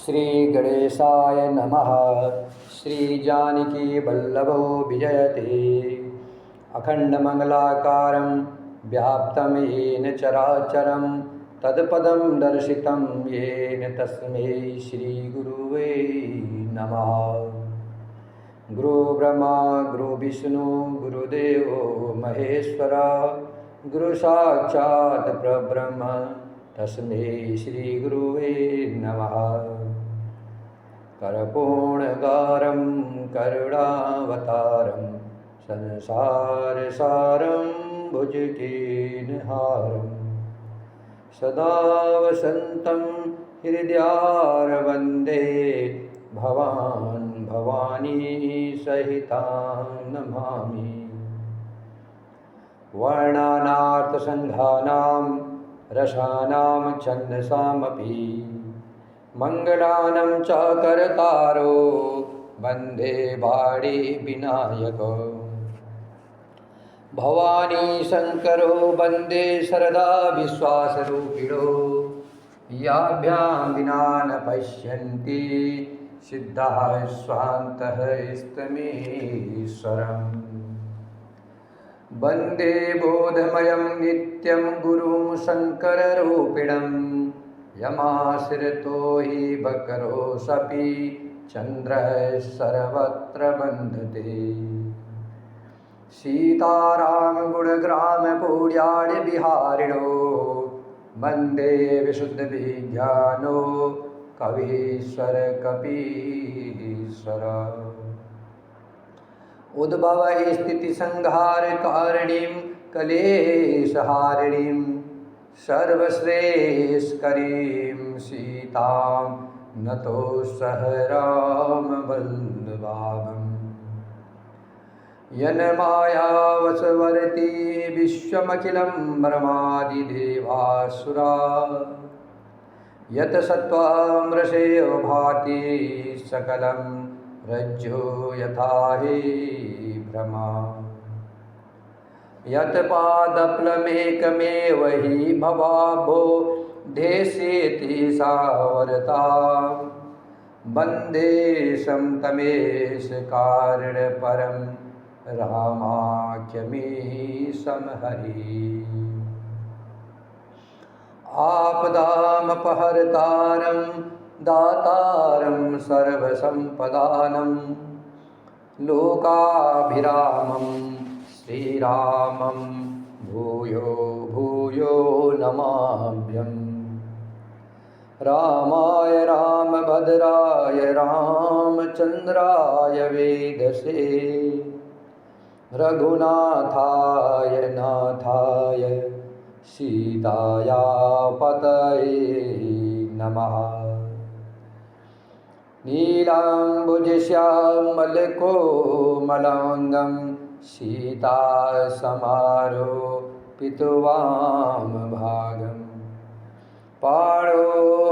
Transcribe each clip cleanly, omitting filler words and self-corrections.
श्री गणेशाय नमः। श्री जानकी वल्लभो विजयते अखंडमंगलाकारं व्याप्तं येन चराचरं तत्पदं दर्शितं येन तस्मै श्री गुरुवे नमः। गुरु ब्रह्मा गुरु विष्णु गुरुदेवो महेश्वरा गुरु साक्षात् परब्रह्म तस्मै श्री गुरुवे नमः। करपूर्णगारं करुणावतारं संसारसारं भुजगेनहारं सदा वसन्तं हृदयारविन्दे भवान् भवानी सहितां नमामि। वर्णानार्थसङ्घानां रसानां छन्दसामपि मङ्गलानं च करतारो वन्दे वाणी विनायको। भवानी शङ्करो वन्दे शरदा विश्वासरूपिणो याभ्यां विना न पश्यन्ति सिद्धाः स्वान्तः स्तमीश्वरम्। वन्दे बोधमयं नित्यं गुरुं शङ्कररूपिणं यमाश्रितो हि वक्रोऽसपि चन्द्रः सर्वत्र वन्दते। सीतारामगुणग्रामपुर्याडिविहारिणो वन्दे विशुद्धविज्ञानो कवीश्वर कपीश्वर। उद्भव स्थितिसंहारकारिणीं क्लेशहारिणीं सर्वश्रेष्ठकरीं सीतां नतोऽस्मि रामवल्लभाम्। यन्मायावशवर्ती विश्वमखिलं ब्रह्मादिदेवासुरा यत् सत्त्वामृषेव भाति सकलं रज्जो यथा हि भ्रमा। यत् पादप्लमेकमेव हि भवाभो देशेति सावरता वन्दे तमेश कारणपरं रामाख्यमीशं हरि। आपदामपहर्तारं दातारं सर्वसम्पदानं लोकाभिरामं श्रीरामं भूयो भूयो नमाम्यहम्। रामाय रामभद्राय रामचन्द्राय वेदसे रघुनाथाय नाथाय सीताया पतये नमः। नीलाम्बुजश्यामलकोमलाङ्गं सीतासमारोपितवामभागं पाणो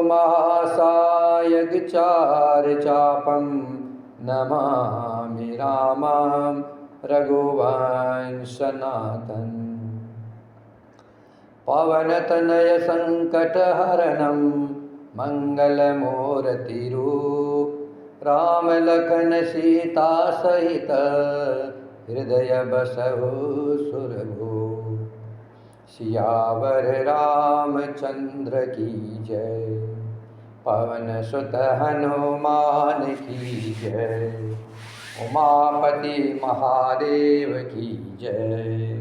महासायकचारचापं नमामि रामं रघुवंशनाथम्। पवनतनयसङ्कटहरणं मङ्गलमूर्तिरूप रामलखन सीता सहित हृदय बसहु सुरभु। सियावर रामचंद्र की जय पवन सुत हनुमान की जय उमापति महादेव की जय।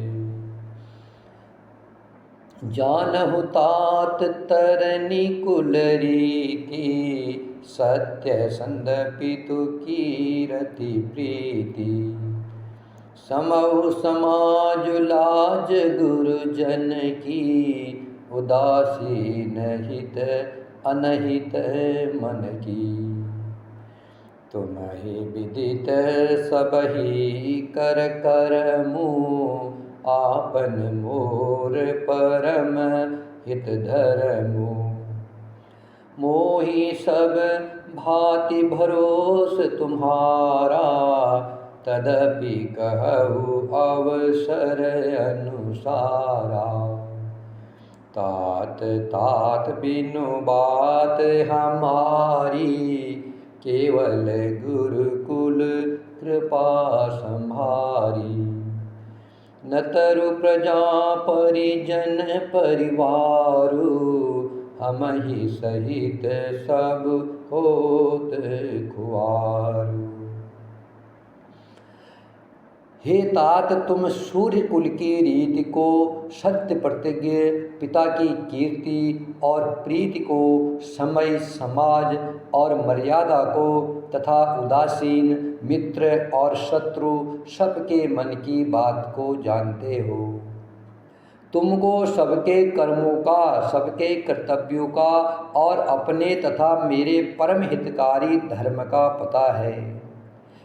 जानहु तात तरनी कुल रीति सत्य संद पितु कीरति प्रीति। समहु समाज लाज गुरुजन की उदासीन हित अनहित मन की। तुम्हि विदित सबहि कर कर मुँह आपन मोर परम हित धरमु। मोहि सब भांति भरोस तुम्हारा तदपि कहु अवसर अनुसारा। तात तात बिनु बात हमारी, केवल गुरुकुल कृपा संहारी। न तरु प्रजा परिजन परिवारु, हम ही सहित सब होत खुआरू। हे तात, तुम सूर्य कुल की रीति को, सत्य प्रतिज्ञ पिता की कीर्ति और प्रीति को, समय समाज और मर्यादा को तथा उदासीन मित्र और शत्रु सबके मन की बात को जानते हो। तुमको सबके कर्मों का, सबके कर्तव्यों का और अपने तथा मेरे परम हितकारी धर्म का पता है।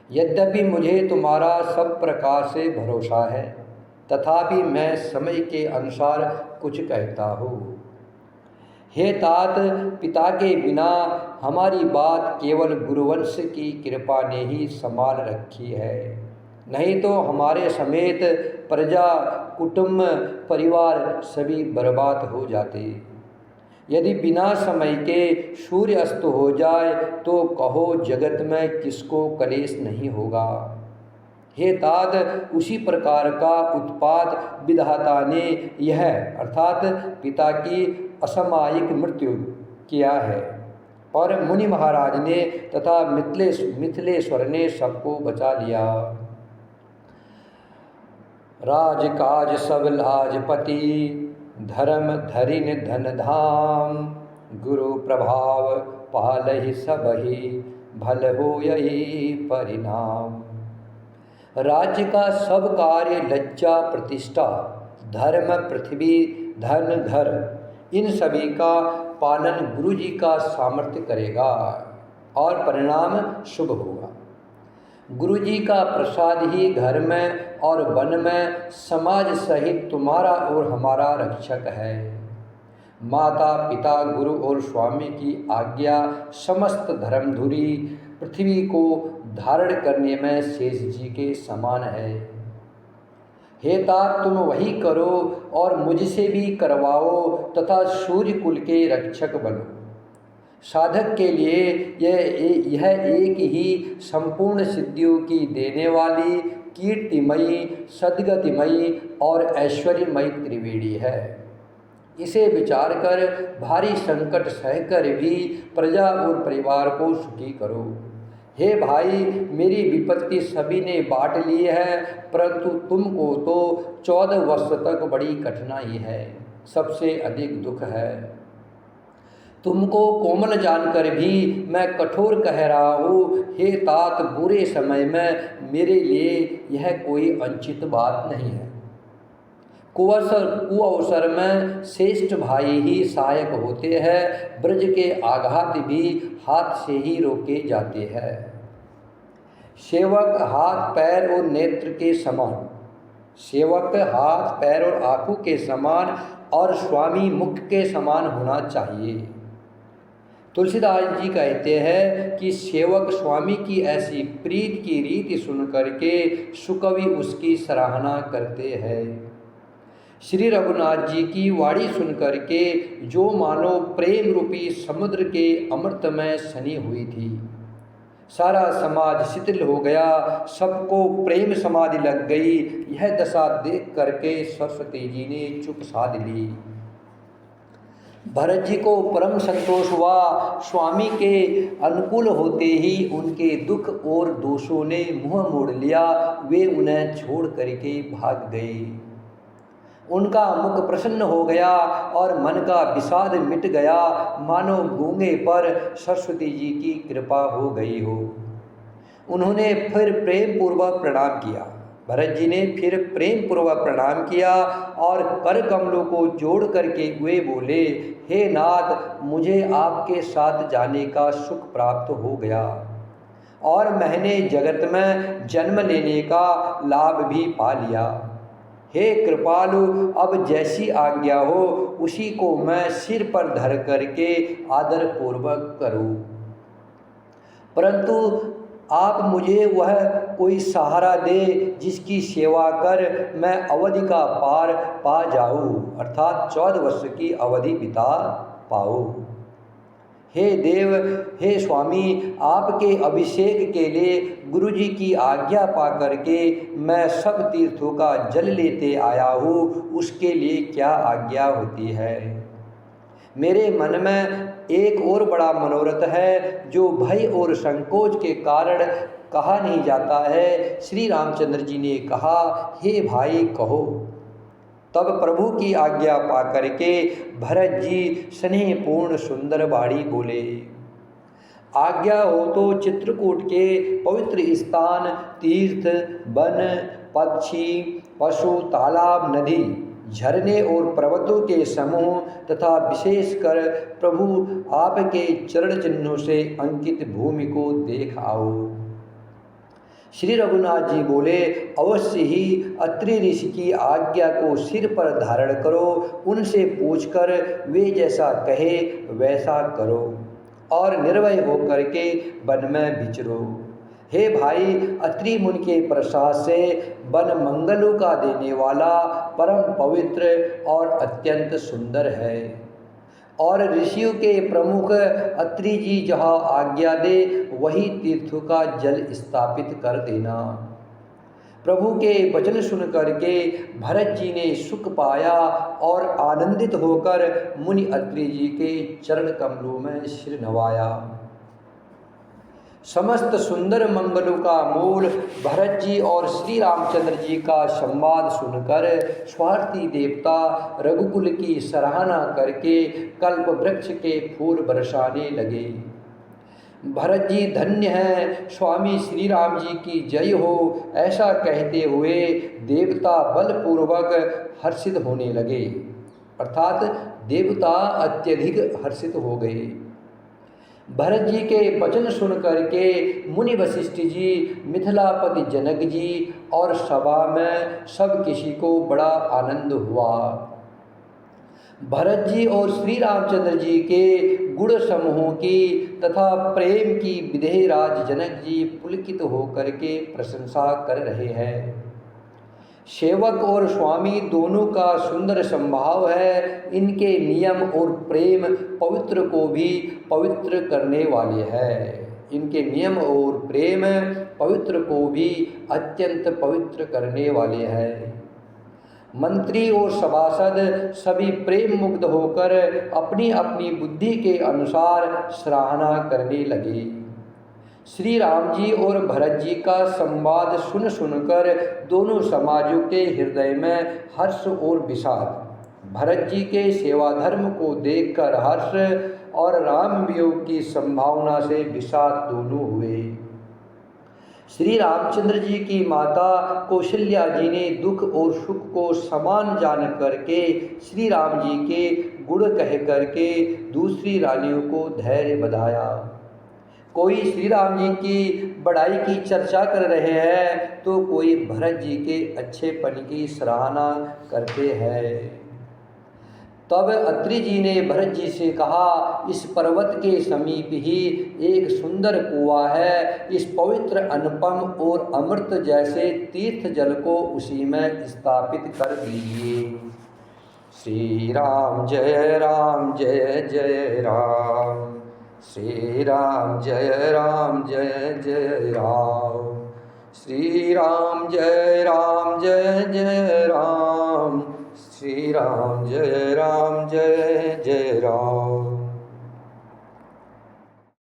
यद्यपि मुझे तुम्हारा सब प्रकार से भरोसा है, तथापि मैं समय के अनुसार कुछ कहता हूँ। हे तात, पिता के बिना हमारी बात केवल गुरुवंश की कृपा ने ही संभाल रखी है, नहीं तो हमारे समेत प्रजा कुटुंब परिवार सभी बर्बाद हो जाते। यदि बिना समय के सूर्य अस्त हो जाए तो कहो जगत में किसको कलेश नहीं होगा। हे तात, उसी प्रकार का उत्पात विधाता ने यह अर्थात पिता की असामयिक मृत्यु किया है, और मुनि महाराज ने तथा मिथिलेश्वर ने सबको बचा लिया। राजकाज सब लाजपति, धर्म धरिन धन धाम, गुरु प्रभाव पालहि सबहि, भल हो यही परिणाम। राज्य का सब कार्य लज्जा प्रतिष्ठा, धर्म पृथ्वी धन घर, इन सभी का पालन गुरु जी का सामर्थ्य करेगा और परिणाम शुभ होगा। गुरु जी का प्रसाद ही घर में और वन में समाज सहित तुम्हारा और हमारा रक्षक है। माता पिता गुरु और स्वामी की आज्ञा समस्त धर्मधुरी पृथ्वी को धारण करने में शेष जी के समान है। हे तात, तुम वही करो और मुझसे भी करवाओ तथा सूर्य कुल के रक्षक बनो। साधक के लिए यह एक ही संपूर्ण सिद्धियों की देने वाली कीर्तिमयी, सद्गतिमयी और ऐश्वर्यमयी त्रिवेणी है। इसे विचार कर भारी संकट सहकर भी प्रजा और परिवार को सुखी करो। हे भाई, मेरी विपत्ति सभी ने बांट ली है, परंतु तुमको तो 14 वर्ष तक बड़ी कठिनाई है, सबसे अधिक दुख है। तुमको कोमल जानकर भी मैं कठोर कह रहा हूँ। हे तात, बुरे समय में मेरे लिए यह कोई अंचित बात नहीं है। कुअवसर में श्रेष्ठ भाई ही सहायक होते हैं। ब्रज के आघात भी हाथ से ही रोके जाते हैं। सेवक हाथ पैर और नेत्र के समान, सेवक हाथ पैर और आंखों के समान और स्वामी मुख के समान होना चाहिए। तुलसीदास जी कहते हैं कि सेवक स्वामी की ऐसी प्रीत की रीति सुन करके सुकवि उसकी सराहना करते हैं। श्री रघुनाथ जी की वाणी सुन करके जो मानो प्रेम रूपी समुद्र के अमृत में सनी हुई थी। सारा समाज शिथिल हो गया, सबको प्रेम समाधि लग गई। यह दशा देख करके सरस्वती जी ने चुप साध ली। भरत जी को परम संतोष हुआ। स्वामी के अनुकूल होते ही उनके दुख और दोषों ने मुंह मोड़ लिया। वे उन्हें छोड़ करके भाग गए। उनका मुख प्रसन्न हो गया और मन का विषाद मिट गया, मानो गूंगे पर सरस्वती जी की कृपा हो गई हो। उन्होंने फिर प्रेम पूर्वक प्रणाम किया। भरत जी ने फिर प्रेम पूर्वक प्रणाम किया और कर कमलों को जोड़ करके वे बोले, हे नाथ, मुझे आपके साथ जाने का सुख प्राप्त हो गया और मैंने जगत में जन्म लेने का लाभ भी पा लिया। हे कृपालु, अब जैसी आज्ञा हो उसी को मैं सिर पर धर करके आदर पूर्वक करूं। परंतु आप मुझे वह कोई सहारा दे जिसकी सेवा कर मैं अवधि का पार पा जाऊँ, अर्थात 14 वर्ष की अवधि बिता पाऊँ। हे देव, हे स्वामी, आपके अभिषेक के लिए गुरु जी की आज्ञा पा करके मैं सब तीर्थों का जल लेते आया हूँ, उसके लिए क्या आज्ञा होती है। मेरे मन में एक और बड़ा मनोरथ है जो भय और संकोच के कारण कहा नहीं जाता है। श्री रामचंद्र जी ने कहा, हे भाई कहो। तब प्रभु की आज्ञा पा करके भरत जी स्नेहपूर्ण सुंदर बाणी बोले, आज्ञा हो तो चित्रकूट के पवित्र स्थान, तीर्थ, वन, पक्षी, पशु, तालाब, नदी, झरने और पर्वतों के समूह तथा विशेषकर प्रभु आपके चरण चिन्हों से अंकित भूमि को देख आओ। श्री रघुनाथ जी बोले, अवश्य ही अत्रि ऋषि की आज्ञा को सिर पर धारण करो, उनसे पूछकर वे जैसा कहे वैसा करो और निर्भय होकर के वन में विचरो। हे भाई, अत्रि मुनि के प्रसाद से वन मंगलों का देने वाला, परम पवित्र और अत्यंत सुंदर है और ऋषियों के प्रमुख अत्रि जी जहाँ आज्ञा दे वही तीर्थों का जल स्थापित कर देना। प्रभु के वचन सुन करके भरत जी ने सुख पाया और आनंदित होकर मुनि अत्रि जी के चरण कमलों में सिर नवाया। समस्त सुंदर मंगलों का मूल भरत जी और श्री रामचंद्र जी का संवाद सुनकर स्वार्थी देवता रघुकुल की सराहना करके कल्प वृक्ष के फूल बरसाने लगे। भरत जी धन्य हैं, स्वामी श्री राम जी की जय हो, ऐसा कहते हुए देवता बलपूर्वक हर्षित होने लगे, अर्थात देवता अत्यधिक हर्षित हो गए। भरत जी के वचन सुन करके मुनि वशिष्ठ जी, मिथिलापति जनक जी और सभा में सब किसी को बड़ा आनंद हुआ। भरत जी और श्री रामचंद्र जी के गुण समूहों की तथा प्रेम की विदेहराज जनक जी पुलकित होकर के प्रशंसा कर रहे हैं। सेवक और स्वामी दोनों का सुंदर संभाव है, इनके नियम और प्रेम पवित्र को भी पवित्र करने वाले हैं। इनके नियम और प्रेम पवित्र को भी अत्यंत पवित्र करने वाले हैं। मंत्री और सभासद सभी प्रेम मुग्ध होकर अपनी अपनी बुद्धि के अनुसार सराहना करने लगे। श्री राम जी और भरत जी का संवाद सुन सुनकर दोनों समाजों के हृदय में हर्ष और विषाद, भरत जी के सेवा धर्म को देखकर हर्ष और राम वियोग की संभावना से विषाद दोनों हुए। श्री रामचंद्र जी की माता कौशल्या जी ने दुख और सुख को समान जान करके श्री राम जी के गुण कह करके दूसरी रानियों को धैर्य बधाया। कोई श्री राम जी की बड़ाई की चर्चा कर रहे हैं तो कोई भरत जी के अच्छेपन की सराहना करते हैं। तब अत्रि जी ने भरत जी से कहा, इस पर्वत के समीप ही एक सुंदर कुआं है, इस पवित्र अनुपम और अमृत जैसे तीर्थ जल को उसी में स्थापित कर दीजिए। श्री राम जय राम जय जय राम, श्री राम जय राम जय जय राम, श्री राम जय राम जय जय राम, श्री राम जय जय राम।